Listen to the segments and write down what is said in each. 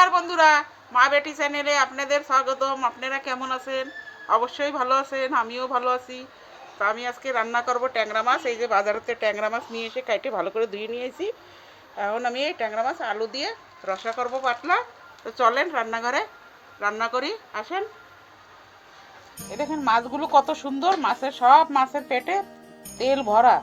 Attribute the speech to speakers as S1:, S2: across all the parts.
S1: নমস্কার বন্ধুরা, মা বেটি চ্যানেলে আপনাদের স্বাগতম। আপনারা কেমন আছেন? অবশ্যই ভালো আছেন, আমিও ভালো আছি। তো আমি আজকে রান্না করব ট্যাংরা মাছ। এই যে বাজারেতে ট্যাংরা মাছ নিয়ে এসে কেটে ভালো করে ধুয়ে নিয়েছি। এখন আমি এই ট্যাংরা মাছ আলু দিয়ে রসা করব পাতলা। তো চলেন রান্নাঘরে রান্না করি, আসেন। এই দেখেন মাছগুলো কত সুন্দর, সব মাছের পেটে তেল ভরা।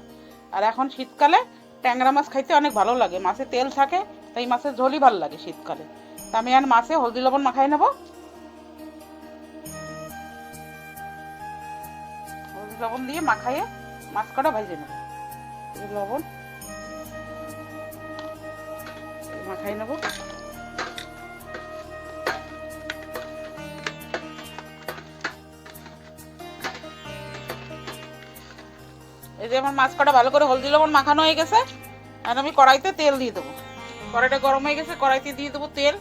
S1: আর এখন শীতকালে ট্যাংরা মাছ খাইতে অনেক ভালো লাগে, মাছে তেল থাকে, তাই মাছের ঝোলই ভালো লাগে শীতকালে। তা আমি আর মাছে হলদি লবণ মাখাই নেব। হলদি লবণ দিয়ে মাখাইয়ে মাছ কটা ভাজে নেব। লবণ মাখাই নেব। এই যে আমার মাছ কটা ভালো করে হলদি লবণ মাখানো হয়ে গেছে। আর আমি কড়াইতে তেল দিয়ে দেবো। কড়াইটা গরম হয়ে গেছে, কড়াইতে দিয়ে দেবো তেল।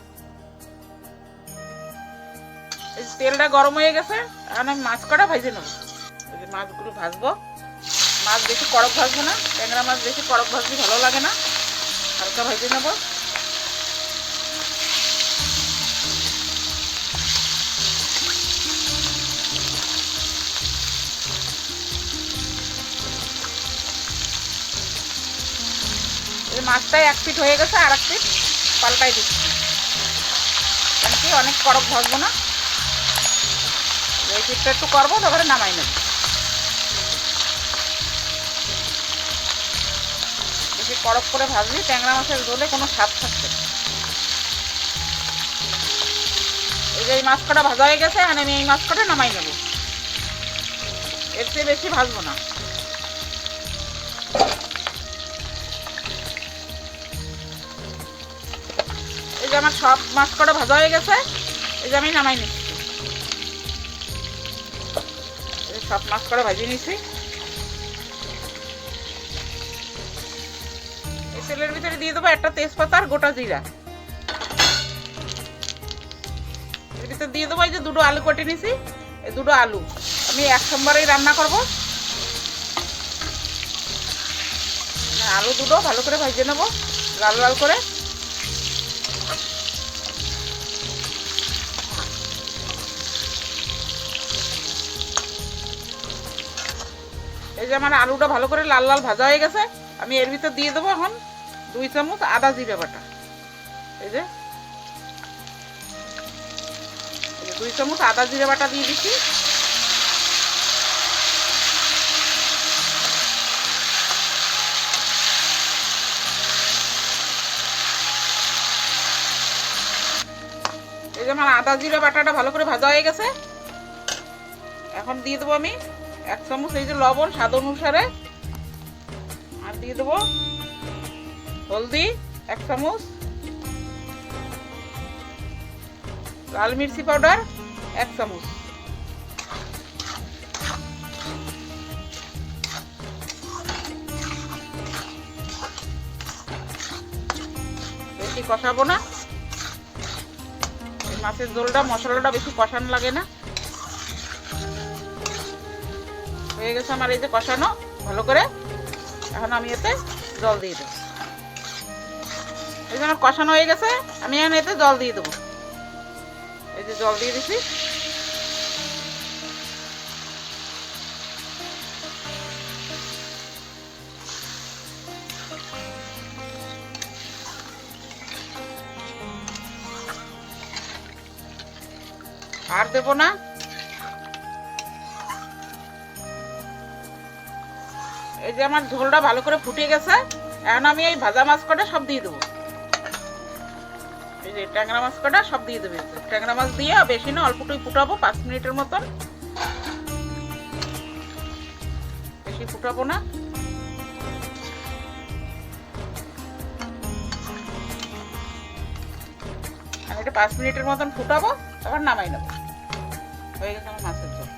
S1: এই তেলটা গরম হয়ে গেছে, এখন আমি মাছ কটা ভেজে নেবো। এই যে মাছগুলো ভাজবো। মাছ বেশি কড়ক ভাজবো না, ট্যাংরা মাছ বেশি কড়ক ভাজলে ভালো লাগে না, হালকা ভেজে নেবো। মাছটাই এক পিঠ হয়ে গেছে, আর এক পিঠ পাল্টাই দিচ্ছি। কারণ কি অনেক কড়ক ভাজবো না, এই পিঠটা একটু করবো, তারপরে নামাই নেব। বেশি কড়ক করে ভাজলে ট্যাংরা মাছের ঝোলে কোনো স্বাদ থাকবে না। এই যে এই মাছ কটা ভাজা হয়ে গেছে, আর আমি এই মাছ কটা নামাই নেব। এর চেয়ে বেশি ভাজবো না। এই যে আমার সব মাছ কটা ভাজা হয়ে গেছে, এই যে আমি নামাই নিচ্ছি। সব মাছ কটা ভাজিয়ে নিচ্ছি। এই তেলের ভিতরে দিয়ে দেবো একটা তেজপাতা আর গোটা জিরা। এর ভিতরে দিয়ে দেবো এই যে দুটো আলু কেটে নিছি। এই দুটো আলু আমি এক সোমবারেই রান্না করব। আলু দুটো ভালো করে ভেজে নেবো লাল লাল করে। এই যে আমার আলুটা ভালো করে লাল লাল ভাজা হয়ে গেছে, আমি এর ভিতর দিয়ে দেবো এখন 2 চামচ আদা জিরে বাটা। এই যে 2 চামচ আদা জিরে বাটা দিয়ে দিচ্ছি। এই যে আমার আদা জিরে বাটাটা ভালো করে ভাজা হয়ে গেছে, এখন দিয়ে দেবো আমি 1 চামচ এই যে লবণ স্বাদ অনুসারে, আর দিয়ে দেবো হলদি 1 চামচ, লাল মির্চি পাউডার 1 চামচ। বেশি কষাবো না, মাছের ঝোলটা মশলাটা বেশি কষানো লাগে না। হয়ে গেছে আমার এই যে কষানো ভালো করে, এখন আমি এতে জল দিয়ে দেবো। এই যে আমার কষানো হয়ে গেছে, আমি এখন এতে জল দিয়ে দেবো। এই যে জল দিয়ে দিচ্ছি। আর দেবো না। এই যে আমার ঝোলটা ভালো করে ফুটে গেছে, এখন আমি এই ভাজা মাছ কটা সব দিয়ে দেবো। এই যে ট্যাংরা মাছ কটা সব দিয়ে দেবে। ট্যাংরা মাছ দিয়ে বেশি না, অল্পটুই ফুটাবো 5 মিনিটের মতন, বেশি ফুটাবো না। আমি এটা 5 মিনিটের মতন ফুটাবো, তারপর নামাই নেবো। হয়ে গেছে আমার মাছের ঝোল।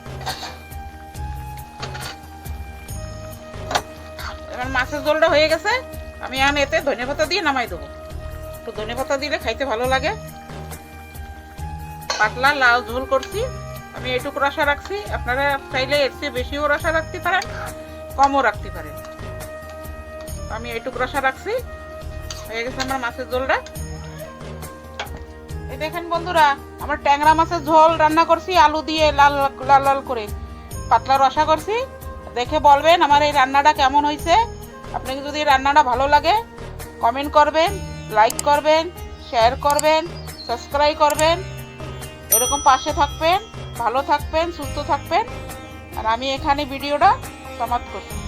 S1: এবার মাছের ঝোলটা হয়ে গেছে, আমি এখন এতে ধনেপাতা দিয়ে নামাই দেবো। একটু ধনেপাতা দিলে খাইতে ভালো লাগে। পাতলা লাল ঝোল করছি, আমি এইটুকু রসা রাখছি। আপনারা চাইলে এর চেয়ে বেশিও রসা রাখতে পারেন, কমও রাখতে পারেন। আমি এইটুকু রসা রাখছি। হয়ে গেছে আমার মাছের ঝোলটা। এই দেখেন বন্ধুরা, আমার ট্যাংরা মাছের ঝোল রান্না করছি আলু দিয়ে লাল লাল লাল করে পাতলা রসা করছি। দেখে বলবেন আমার এই রান্নাটা কেমন হয়েছে। আপনাকে যদি রান্নাটা ভালো লাগে কমেন্ট করবেন, লাইক করবেন, শেয়ার করবেন, সাবস্ক্রাইব করবেন। এরকম পাশে থাকবেন, ভালো থাকবেন, সুস্থ থাকবেন। আর আমি এখানে ভিডিওটা সমাপ্ত করছি।